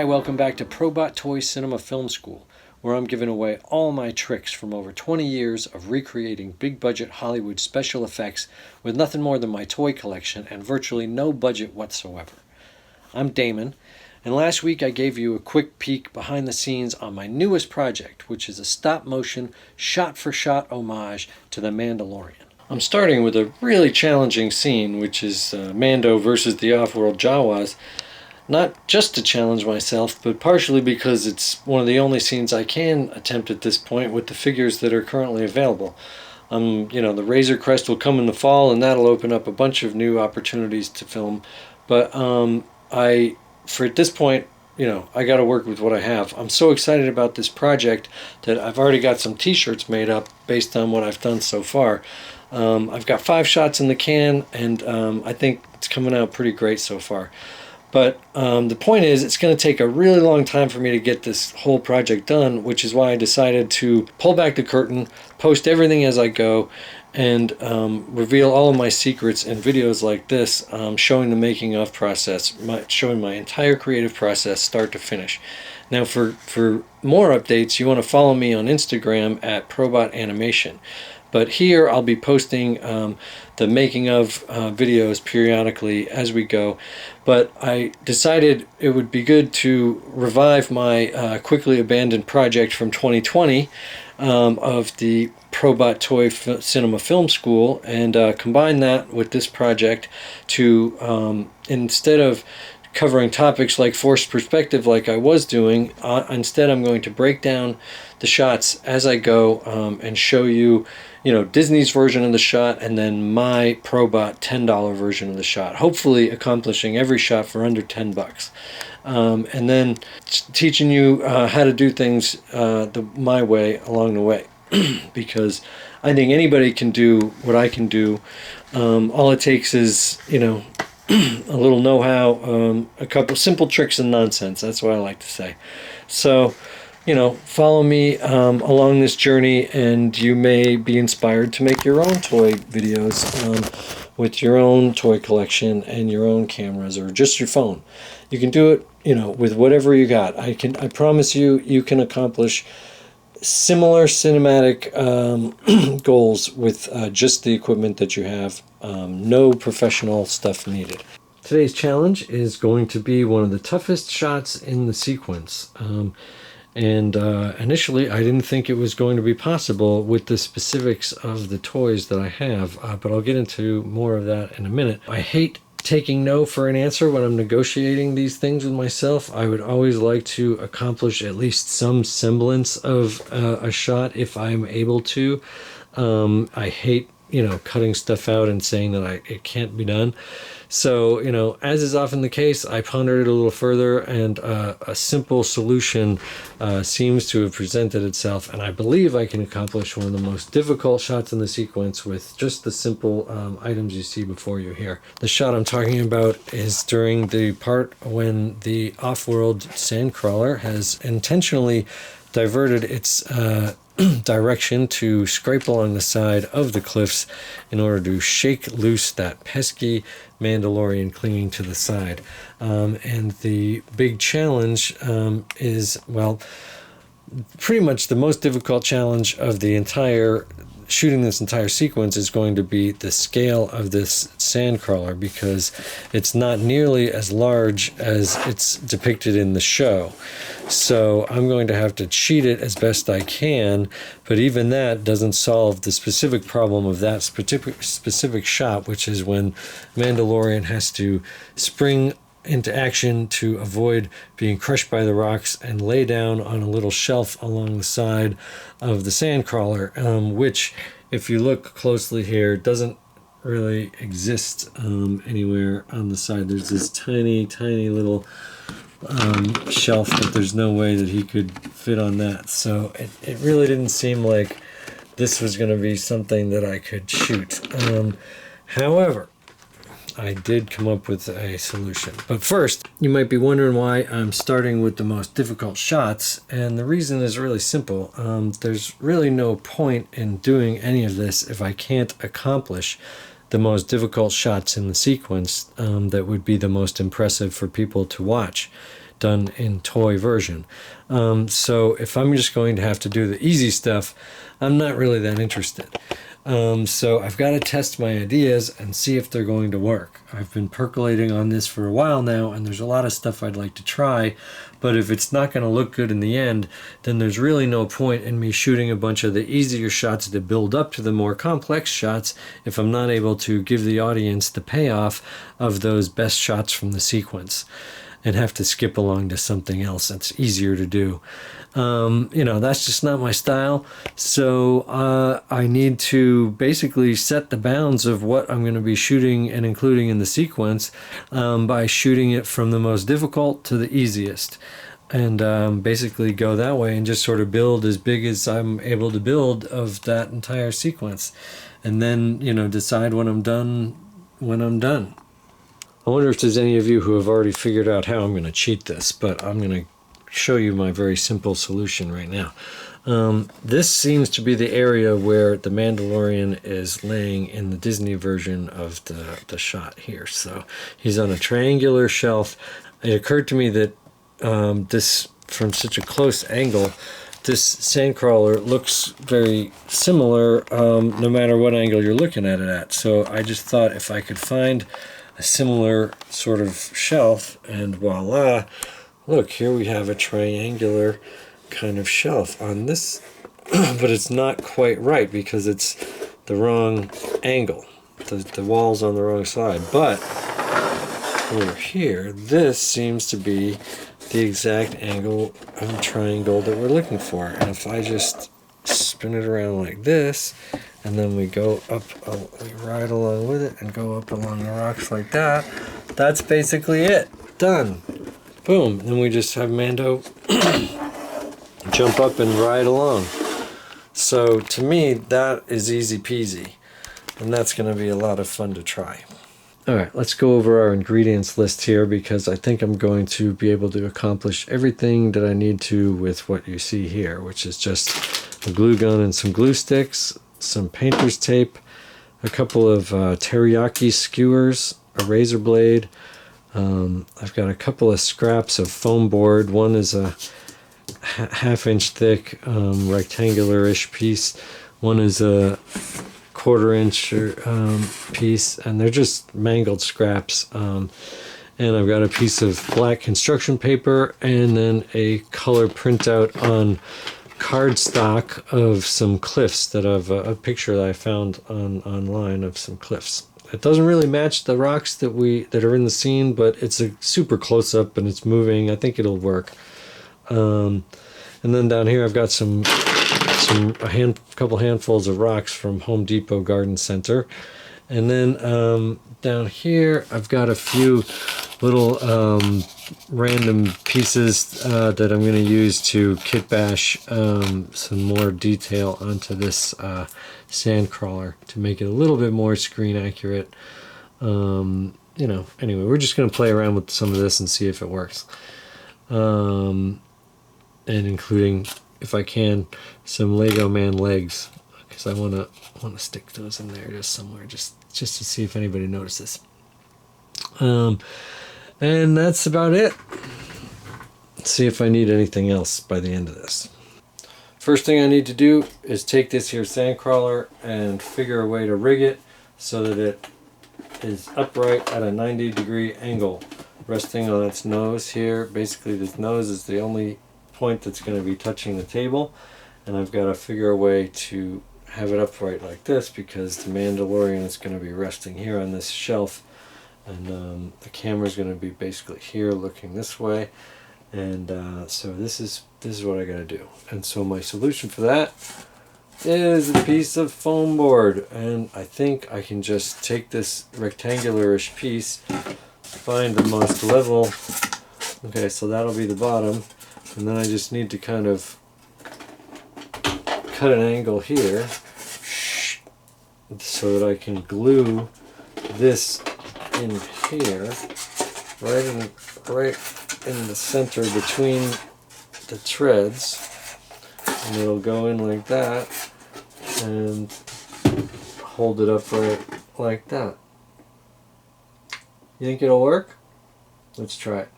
Hi, welcome back to Probot Toy Cinema Film School, where I'm giving away all my tricks from over 20 years of recreating big-budget Hollywood special effects with nothing more than my toy collection and virtually no budget whatsoever. I'm Damon, and last week I gave you a quick peek behind the scenes on my newest project, which is a stop-motion, shot-for-shot homage to the Mandalorian. I'm starting with a really challenging scene, which is Mando versus the off-world Jawas. Not just to challenge myself, but partially because it's one of the only scenes I can attempt at this point with the figures that are currently available. The Razor Crest will come in the fall, and that'll open up a bunch of new opportunities to film. But at this point, I got to work with what I have. I'm so excited about this project that I've already got some t-shirts made up based on what I've done so far. I've got 5 shots in the can, and I think it's coming out pretty great so far. But the point is, it's going to take a really long time for me to get this whole project done, which is why I decided to pull back the curtain, post everything as I go, and reveal all of my secrets in videos like this, showing the making of process, showing my entire creative process start to finish. Now, for more updates, you want to follow me on Instagram at Probot Animation. But here I'll be posting the making of videos periodically as we go. But I decided it would be good to revive my quickly abandoned project from 2020 of the Probot Toy Cinema Film School and combine that with this project to, instead of covering topics like forced perspective like I was doing, instead I'm going to break down the shots as I go and show you Disney's version of the shot and then my Probot $10 version of the shot, hopefully accomplishing every shot for under $10. And then teaching you how to do things my way along the way. Because I think anybody can do what I can do. All it takes is, a little know-how, a couple simple tricks and nonsense. That's what I like to say. So, follow me along this journey, and you may be inspired to make your own toy videos with your own toy collection and your own cameras or just your phone. You can do it, with whatever you got. I promise you can accomplish similar cinematic goals with just the equipment that you have. No professional stuff needed. Today's challenge is going to be one of the toughest shots in the sequence. Initially I didn't think it was going to be possible with the specifics of the toys that I have, but I'll get into more of that in a minute. I hate taking no for an answer when I'm negotiating these things with myself. I would always like to accomplish at least some semblance of a shot if I'm able to. I hate cutting stuff out and saying that it can't be done. So, as is often the case, I pondered it a little further, and a simple solution seems to have presented itself, and I believe I can accomplish one of the most difficult shots in the sequence with just the simple items you see before you here. The shot I'm talking about is during the part when the off-world sandcrawler has intentionally diverted its direction to scrape along the side of the cliffs in order to shake loose that pesky Mandalorian clinging to the side. And the big challenge is, pretty much the most difficult challenge of the entire shooting this entire sequence is going to be the scale of this sandcrawler, because it's not nearly as large as it's depicted in the show. So I'm going to have to cheat it as best I can, but even that doesn't solve the specific problem of that specific shot, which is when Mandalorian has to spring into action to avoid being crushed by the rocks and lay down on a little shelf along the side of the sandcrawler, which, if you look closely here, doesn't really exist anywhere on the side. There's this tiny little shelf, but there's no way that he could fit on that. So it really didn't seem like this was going to be something that I could shoot. However, I did come up with a solution. But first, you might be wondering why I'm starting with the most difficult shots, and the reason is really simple. There's really no point in doing any of this if I can't accomplish the most difficult shots in the sequence that would be the most impressive for people to watch. done in toy version. So if I'm just going to have to do the easy stuff, I'm not really that interested. So I've got to test my ideas and see if they're going to work. I've been percolating on this for a while now, and there's a lot of stuff I'd like to try, but if it's not going to look good in the end, then there's really no point in me shooting a bunch of the easier shots that build up to the more complex shots if I'm not able to give the audience the payoff of those best shots from the sequence, and have to skip along to something else that's easier to do. That's just not my style. So I need to basically set the bounds of what I'm going to be shooting and including in the sequence by shooting it from the most difficult to the easiest. And basically go that way and just sort of build as big as I'm able to build of that entire sequence. And then, decide when I'm done. I wonder if there's any of you who have already figured out how I'm going to cheat this, but I'm going to show you my very simple solution right now. This seems to be the area where the Mandalorian is laying in the Disney version of the shot here. So he's on a triangular shelf. It occurred to me that this, from such a close angle, this sandcrawler looks very similar no matter what angle you're looking at it at. So I just thought if I could find a similar sort of shelf, and voila, look, here we have a triangular kind of shelf on this, but it's not quite right because it's the wrong angle. The wall's on the wrong side. But over here, this seems to be the exact angle of the triangle that we're looking for. And if I just spin it around like this, and then we go up, we ride along with it and go up along the rocks like that, that's basically it. Done. Boom. Then we just have Mando jump up and ride along. So to me, that is easy peasy. And that's going to be a lot of fun to try. All right, let's go over our ingredients list here, because I think I'm going to be able to accomplish everything that I need to with what you see here, which is just a glue gun and some glue sticks, some painter's tape, a couple of teriyaki skewers, a razor blade. I've got a couple of scraps of foam board. One is a half-inch thick rectangular-ish piece. One is a quarter-inch piece, and they're just mangled scraps. And I've got a piece of black construction paper, and then a color printout on cardstock of some cliffs that I've a picture that I found online of some cliffs. It doesn't really match the rocks that are in the scene, but it's a super close up and it's moving. I think it'll work. And then down here I've got a couple handfuls of rocks from Home Depot Garden Center. And then down here I've got a few little random pieces that I'm going to use to kit bash some more detail onto this sand crawler to make it a little bit more screen accurate. Anyway, we're just going to play around with some of this and see if it works. And including, if I can, some Lego Man legs, because I want to stick those in there just somewhere, just to see if anybody notices. And that's about it. Let's see if I need anything else by the end of this. First thing I need to do is take this here sand crawler and figure a way to rig it so that it is upright at a 90-degree angle, resting on its nose here. Basically, this nose is the only point that's going to be touching the table, and I've got to figure a way to have it upright like this, because the Mandalorian is going to be resting here on this shelf, and the camera is going to be basically here looking this way, and so this is what I got to do. And so my solution for that is a piece of foam board, and I think I can just take this rectangular-ish piece, find the most level. Okay, so that'll be the bottom, and then I just need to kind of cut an angle here so that I can glue this in here, right in the center between the threads, and it'll go in like that and hold it upright like that. You think it'll work? Let's try it.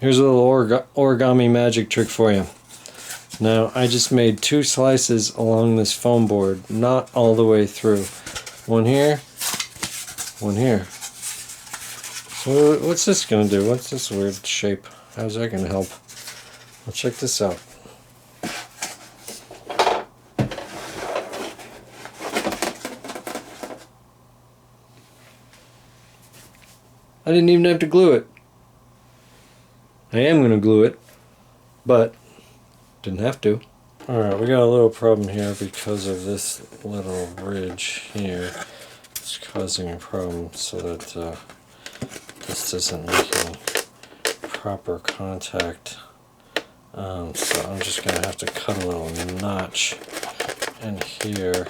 Here's a little origami magic trick for you. Now, I just made 2 slices along this foam board, not all the way through. One here, one here. So what's this gonna do? What's this weird shape? How's that gonna help? Well, check this out. I didn't even have to glue it. I am gonna glue it, but didn't have to. Alright, we got a little problem here because of this little ridge here. It's causing a problem so that this isn't making proper contact. So I'm just going to have to cut a little notch in here.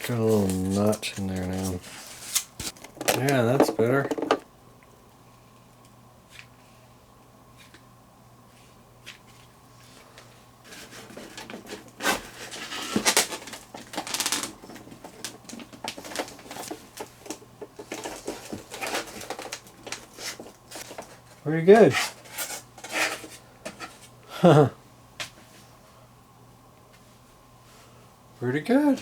Got a little notch in there now. Yeah, that's better. Pretty good. Pretty good.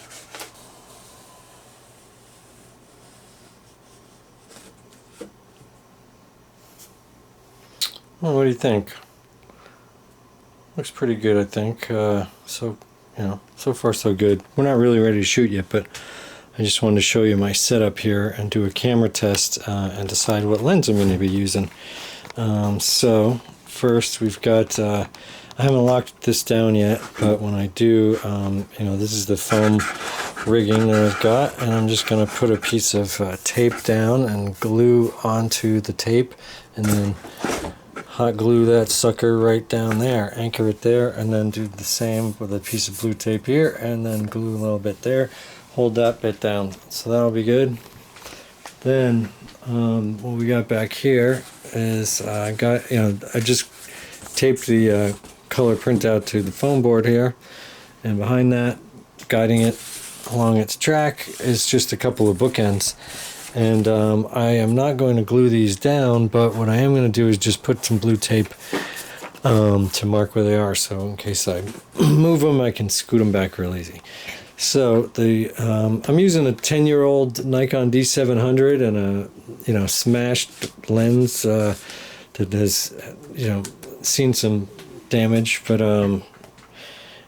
Well, what do you think? Looks pretty good, I think. So far so good. We're not really ready to shoot yet, but I just wanted to show you my setup here and do a camera test and decide what lens I'm going to be using. So first we've got, I haven't locked this down yet, but when I do, this is the foam rigging that I've got, and I'm just going to put a piece of tape down and glue onto the tape, and then hot glue that sucker right down there, anchor it there, and then do the same with a piece of blue tape here, and then glue a little bit there, hold that bit down. So that'll be good. Then what we got back here is I just taped the color printout to the foam board here, and behind that, guiding it along its track, is just a couple of bookends. And I am not going to glue these down, but what I am going to do is just put some blue tape to mark where they are, so in case I move them, I can scoot them back real easy. So I'm using a 10-year-old Nikon D700 and a smashed lens that has seen some damage, but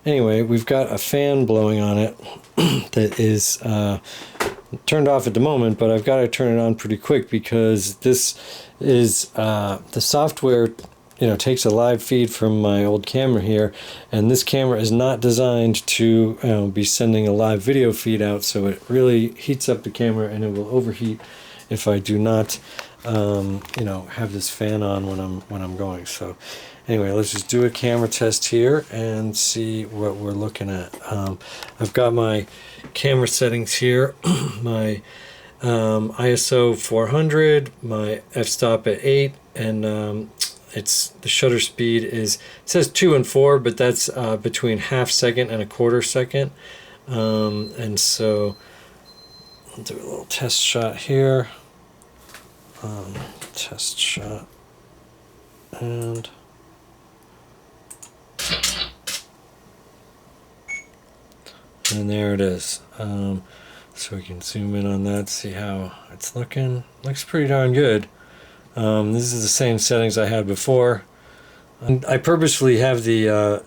anyway, we've got a fan blowing on it that is turned off at the moment, but I've got to turn it on pretty quick because this is the software takes a live feed from my old camera here, and this camera is not designed to be sending a live video feed out, so it really heats up the camera and it will overheat if I do not have this fan on when I'm going. So anyway, let's just do a camera test here and see what we're looking at. I've got my camera settings here, my ISO 400, my f-stop at 8, and the shutter speed is, it says 2 and 4, but that's between ½ second and ¼ second. And so I'll do a little test shot here. Test shot, and there it is. So we can zoom in on that, see how it's looking. Looks pretty darn good. This is the same settings I had before. And I purposefully have the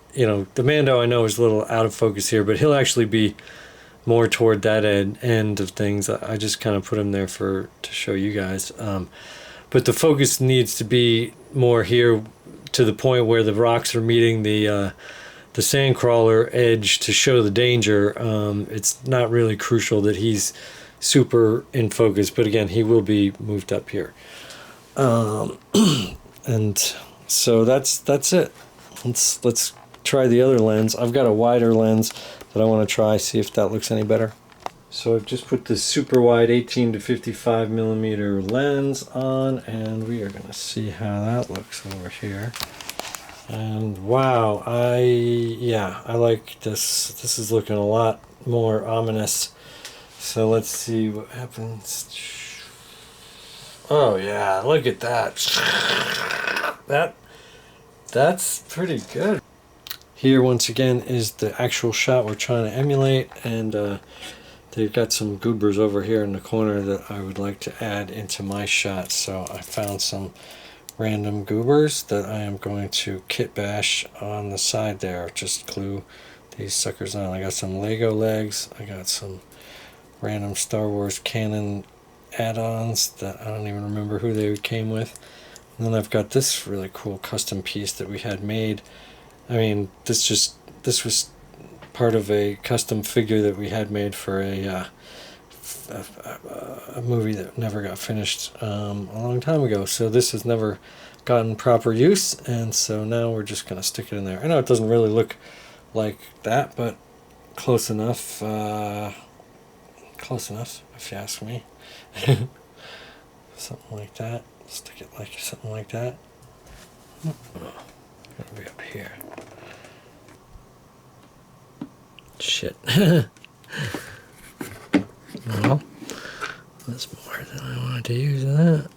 Mando, I know, is a little out of focus here, but he'll actually be more toward that end of things. I just kind of put him there to show you guys. But the focus needs to be more here to the point where the rocks are meeting the sandcrawler edge to show the danger. It's not really crucial that he's super in focus, but again, he will be moved up here. And so that's it. Let's try the other lens. I've got a wider lens that I want to try, see if that looks any better. So I've just put the super wide 18 to 55 millimeter lens on, and we are going to see how that looks over here. And wow, I like this. This is looking a lot more ominous So let's see what happens. Oh yeah, look at that. That's pretty good. Here once again is the actual shot we're trying to emulate, and they've got some goobers over here in the corner that I would like to add into my shot. So I found some random goobers that I am going to kit bash on the side there. Just glue these suckers on. I got some Lego legs. I got some random Star Wars canon add-ons that I don't even remember who they came with. And then I've got this really cool custom piece that we had made. I mean, this was part of a custom figure that we had made for a movie that never got finished a long time ago. So this has never gotten proper use, and so now we're just going to stick it in there. I know it doesn't really look like that, but close enough. Close enough, if you ask me. Something like that. Stick it like something like that. Gotta be up here. Shit. Well, that's more than I wanted to use of that.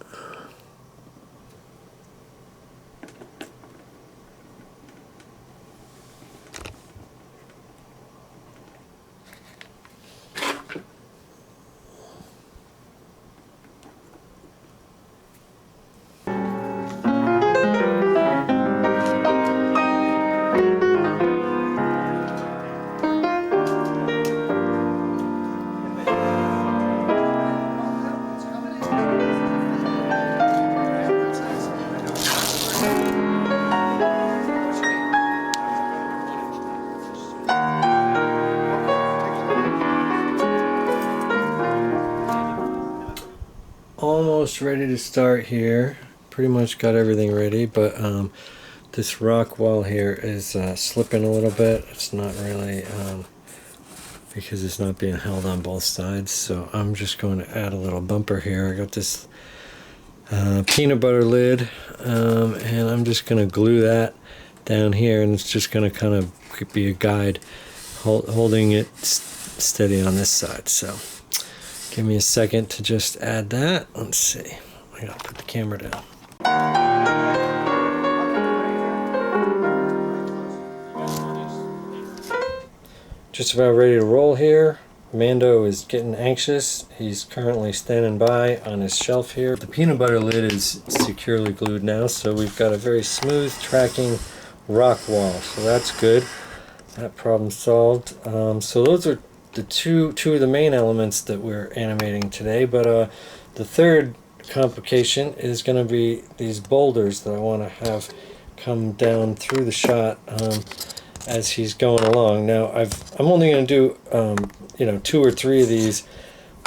Almost ready to start here. Pretty much got everything ready, but this rock wall here is slipping a little bit. It's not really because it's not being held on both sides, so I'm just going to add a little bumper here. I got this peanut butter lid, and I'm just going to glue that down here, and it's just going to kind of be a guide holding it steady on this side. So give me a second to just add that. Let's see. I gotta put the camera down. Just about ready to roll here. Mando is getting anxious. He's currently standing by on his shelf here. The peanut butter lid is securely glued now, so we've got a very smooth tracking rock wall. So that's good. That problem solved. So those are the two of the main elements that we're animating today, but the third complication is going to be these boulders that I want to have come down through the shot as he's going along. Now I'm only going to do 2 or 3 of these,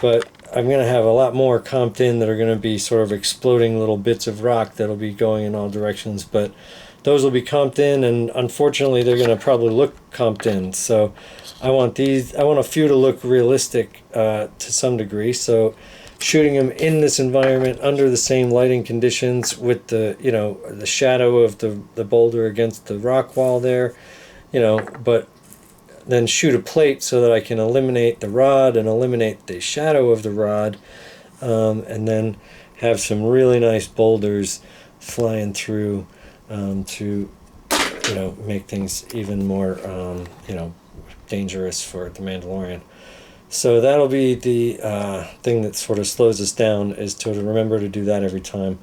but I'm going to have a lot more comped in that are going to be sort of exploding little bits of rock that'll be going in all directions, but those will be comped in, and unfortunately they're going to probably look comped in. So I want a few to look realistic to some degree. So shooting them in this environment under the same lighting conditions with the shadow of the boulder against the rock wall there, but then shoot a plate so that I can eliminate the rod and eliminate the shadow of the rod, and then have some really nice boulders flying through to make things even more dangerous for the Mandalorian. So that'll be the thing that sort of slows us down, is to remember to do that every time.